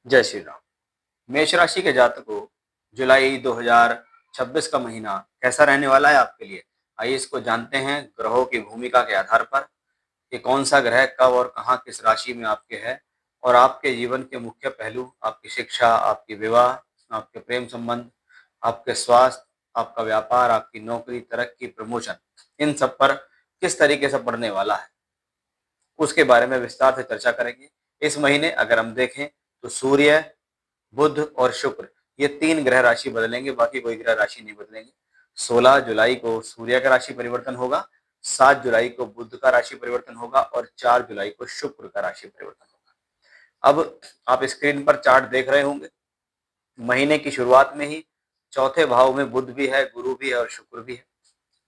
जय श्री राम। मेष राशि के जातकों, जुलाई 2026 का महीना कैसा रहने वाला है आपके लिए? आइए इसको जानते हैं ग्रहों की भूमिका के आधार पर। कि कौन सा ग्रह कब और कहाँ किस राशि में आपके है, और आपके जीवन के मुख्य पहलू, आपकी शिक्षा, आपकी विवाह, आपके प्रेम संबंध, आपके स्वास्थ्य, आपका व्यापार, आपकी नौकरी, तरक्की, प्रमोशन, इन सब पर किस तरीके से पड़ने वाला है, उसके बारे में विस्तार से चर्चा करेंगे। इस महीने अगर हम देखें तो सूर्य, बुध और शुक्र, ये तीन ग्रह राशि बदलेंगे, बाकी कोई ग्रह राशि नहीं बदलेंगे। 16 जुलाई को सूर्य का राशि परिवर्तन होगा, 7 जुलाई को बुध का राशि परिवर्तन होगा और 4 जुलाई को शुक्र का राशि परिवर्तन होगा। अब आप स्क्रीन पर चार्ट देख रहे होंगे। महीने की शुरुआत में ही चौथे भाव में बुध भी है, गुरु भी है और शुक्र भी है।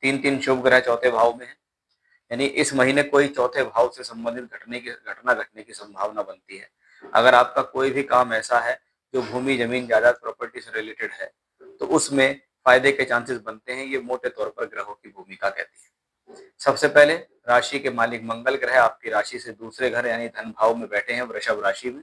तीन तीन शुभ ग्रह चौथे भाव में है। यानी इस महीने कोई चौथे भाव से संबंधित घटना घटने की संभावना बनती है। अगर आपका कोई भी काम ऐसा है जो भूमि, जमीन, जायदाद, प्रॉपर्टी से रिलेटेड है, तो उसमें फायदे के चांसेस बनते हैं। ये मोटे तौर पर ग्रहों की भूमिका कहती है। सबसे पहले राशि के मालिक मंगल ग्रह आपकी राशि से दूसरे घर यानी धन भाव में बैठे हैं, वृषभ राशि में,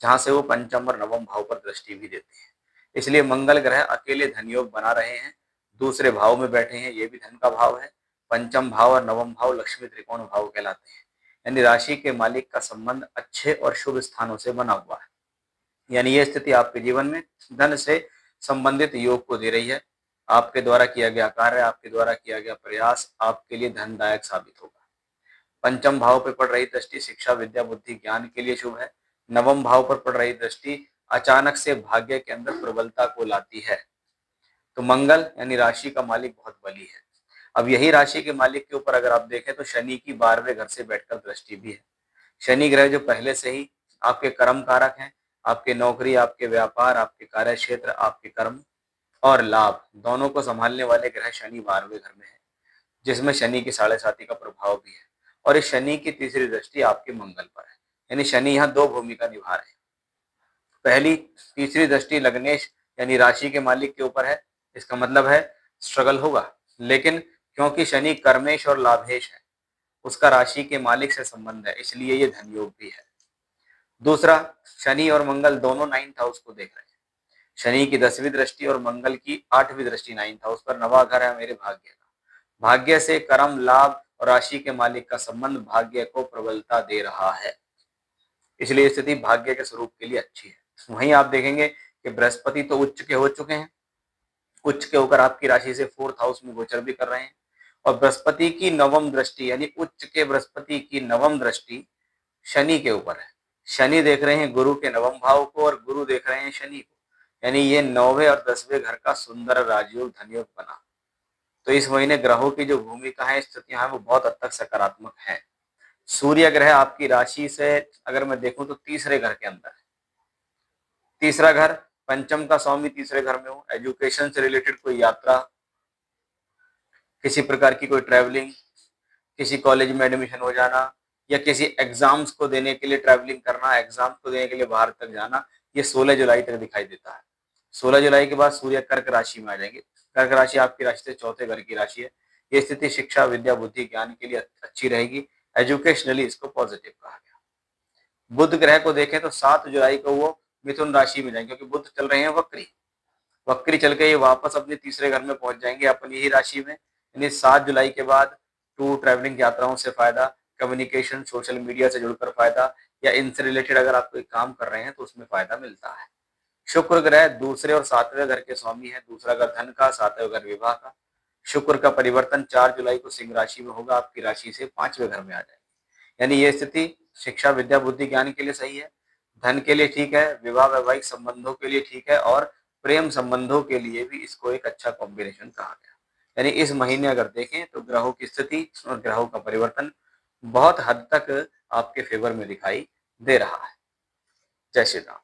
जहां से वो पंचम और नवम भाव पर दृष्टि भी देते हैं। इसलिए मंगल ग्रह अकेले धन योग बना रहे हैं, दूसरे भाव में बैठे हैं, ये भी धन का भाव है। पंचम भाव और नवम भाव लक्ष्मी त्रिकोण भाव कहलाते हैं। यानी राशि के मालिक का संबंध अच्छे और शुभ स्थानों से बना हुआ है। यानी यह स्थिति आपके जीवन में धन से संबंधित योग को दे रही है। आपके द्वारा किया गया कार्य, आपके द्वारा किया गया प्रयास आपके लिए धनदायक साबित होगा। पंचम भाव पर पड़ रही दृष्टि शिक्षा, विद्या, बुद्धि, ज्ञान के लिए शुभ है। नवम भाव पर पड़ रही दृष्टि अचानक से भाग्य के अंदर प्रबलता को लाती है। तो मंगल यानी राशि का मालिक बहुत बली है। अब यही राशि के मालिक के ऊपर अगर आप देखें तो शनि की 12वें घर से बैठकर दृष्टि भी है। शनि ग्रह जो पहले से ही आपके कर्म कारक हैं, आपके नौकरी, आपके व्यापार, आपके कार्य क्षेत्र, आपके कर्म और लाभ दोनों को संभालने वाले ग्रह शनि 12वें घर में है, जिसमें शनि की साढ़े साती का प्रभाव भी है। और इस शनि की तीसरी दृष्टि आपके मंगल पर है। यानी शनि यहाँ दो भूमिका निभा रहे हैं। पहली, तीसरी दृष्टि लग्नेश यानी राशि के मालिक के ऊपर है। इसका मतलब है स्ट्रगल होगा, लेकिन क्योंकि शनि कर्मेश और लाभेश है, उसका राशि के मालिक से संबंध है, इसलिए ये धन योग भी है। दूसरा, शनि और मंगल दोनों 9th हाउस को देख रहे हैं। शनि की 10वीं दृष्टि और मंगल की 8वीं दृष्टि 9th हाउस पर। नवा घर है मेरे भाग्य का। भाग्य से कर्म, लाभ और राशि के मालिक का संबंध भाग्य को प्रबलता दे रहा है, इसलिए स्थिति भाग्य के स्वरूप के लिए अच्छी है। वहीं आप देखेंगे कि बृहस्पति तो उच्च के हो चुके हैं, उच्च के होकर आपकी राशि से 4th हाउस में गोचर भी कर रहे हैं। और बृहस्पति की नवम दृष्टि यानी उच्च के बृहस्पति की नवम दृष्टि शनि के ऊपर है। शनि देख रहे हैं गुरु के नवम भाव को और गुरु देख रहे हैं शनि को। यानी ये 9वें और 10वें घर का सुंदर राजयोग धनयोग बना। तो इस महीने ग्रहों की जो भूमिका है, स्थितियां हैं, वो बहुत हद तक सकारात्मक है। सूर्य ग्रह आपकी राशि से अगर मैं देखूं तो तीसरे घर के अंदर है। तीसरा घर, पंचम का स्वामी तीसरे घर में हो। एजुकेशन से रिलेटेड कोई यात्रा, किसी प्रकार की कोई ट्रैवलिंग, किसी कॉलेज में एडमिशन हो जाना, या किसी एग्जाम्स को देने के लिए ट्रैवलिंग करना, एग्जाम्स को देने के लिए बाहर तक जाना, ये 16 जुलाई तक दिखाई देता है। 16 जुलाई के बाद सूर्य कर्क राशि में आ जाएंगे। कर्क राशि आपकी राशि से चौथे घर की राशि है। ये स्थिति शिक्षा, विद्या, बुद्धि, ज्ञान के लिए अच्छी रहेगी। एजुकेशनली इसको पॉजिटिव कहा गया। बुध ग्रह को देखें तो 7 जुलाई को वो मिथुन राशि में जाएंगे, क्योंकि बुध चल रहे हैं वक्री। वक्री चल के ये वापस अपने तीसरे घर में पहुंच जाएंगे अपनी ही राशि में। यानी 7 जुलाई के बाद टूर, ट्रैवलिंग, यात्राओं से फायदा, कम्युनिकेशन, सोशल मीडिया से जुड़कर फायदा, या इनसे रिलेटेड अगर आप कोई काम कर रहे हैं तो उसमें फायदा मिलता है। शुक्र ग्रह दूसरे और 7वें घर के स्वामी है। दूसरा घर धन का, 7वें घर विवाह का। शुक्र का परिवर्तन 4 जुलाई को सिंह राशि में होगा, आपकी राशि से 5वें घर में आ जाएगी। यानी ये स्थिति शिक्षा, विद्या, बुद्धि, ज्ञान के लिए सही है, धन के लिए ठीक है, विवाह वैवाहिक संबंधों के लिए ठीक है, और प्रेम संबंधों के लिए भी इसको एक अच्छा कॉम्बिनेशन कहा गया। यानी इस महीने अगर देखें तो ग्रहों की स्थिति और ग्रहों का परिवर्तन बहुत हद तक आपके फेवर में दिखाई दे रहा है। जय श्री राम।